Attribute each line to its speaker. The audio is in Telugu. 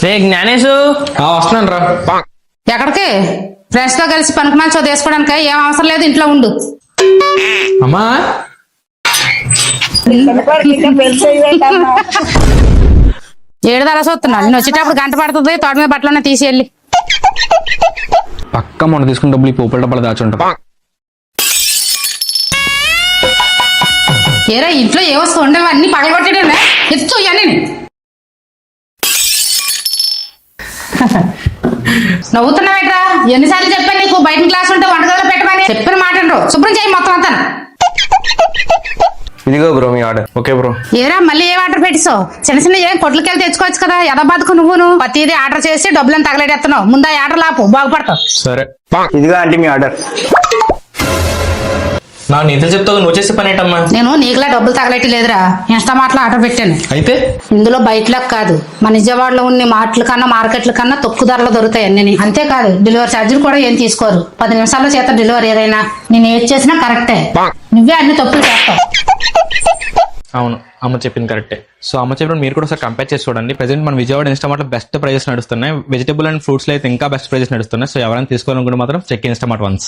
Speaker 1: రే జ్ఞానేశు
Speaker 2: వస్తున్నాను రా.
Speaker 3: ఎక్కడికి? ఫ్రెండ్స్ తో కలిసి పనికి మంచి తీసుకోవడానికి ఏం అవసరం లేదు, ఇంట్లో ఉండు.
Speaker 2: అమ్మా
Speaker 3: ఏడుదల చూస్తున్నాడు. నేను వచ్చేటప్పుడు గంట పడుతుంది, తోట మీద బట్టలన్నా తీసేయాలి.
Speaker 2: పక్క మొన్న తీసుకున్న డబ్బులు ఈ పోపుల డబ్బాలు దాచుంటా.
Speaker 3: ఏరా ఇంట్లో ఏ వస్తువు ఉండవు, అన్ని పగలగొట్టేటండి. ఎత్తు ఇవన్నీ. నవ్వుతున్నావేట్రా? ఎన్నిసార్లు చెప్పాను నీకు బయట క్లాస్ ఉంటే వంటగదిలో పెట్టమని? చెప్పిన మాట శుభ్రం చేయి మొత్తం అంతా.
Speaker 2: ఇదిగో బ్రో మీ ఆర్డర్. Okay bro.
Speaker 3: ఏరా మళ్ళీ ఏ ఆర్డర్ పెట్టిసావు? చిన్న చిన్న ఏం కొట్లకెళ్ళి తెచ్చుకోవచ్చు కదా. ఎద బతుకు నువ్వును ప్రతిదీ ఆర్డర్ చేసి డబ్బులను తగలేడెత్తున్నావు. ముందు ఆ ఆర్డర్ లాపు, బాగుపడతావు.
Speaker 2: సరే
Speaker 4: ఇదిగా ఆంటీ మీ ఆర్డర్.
Speaker 1: నా నీతో చెప్తావు, నువ్వు చేసే పని ఏంటమ్మా?
Speaker 3: నేను నీకులా డబ్బులు తగలేటి లేదురా, ఇన్స్టామార్ట్లో ఆర్డర్ పెట్టాను.
Speaker 1: అయితే
Speaker 3: ఇందులో బయటలకు కాదు, మన నిజవాడలో ఉన్న మార్ట్ల కన్నా మార్కెట్ల కన్నా తక్కువ ధరలో దొరుకుతాయి అన్ని. అంతేకాదు డెలివరీ ఛార్జీలు కూడా ఏం తీసుకోరు. 10 నిమిషాల్లో చేత డెలివరీ. ఏదైనా నేను ఏది చేసినా కరెక్టే, నువ్వే అన్ని తప్పులు చేస్తావు.
Speaker 1: అవును, అమ్మ చెప్పింది కరెక్టే. సో అమ్మ చెప్పిన మీరు కూడా ఒకసారి కంపేర్ చేసి చూడండి. ప్రెసెంట్ మన విజయవాడ ఇన్స్టామార్ట్ లో బెస్ట్ ప్రైజెస్ నడుస్తున్నాయి. వెజిటబుల్ అండ్ ఫ్రూట్స్ లో అయితే ఇంకా బెస్ట్ ప్రైజెస్ నడుస్తున్నాయి. సో ఎవరైనా తీసుకోవాలనుకుంటే మాత్రం చెక్ ఇన్స్టామార్ట్ వన్స్.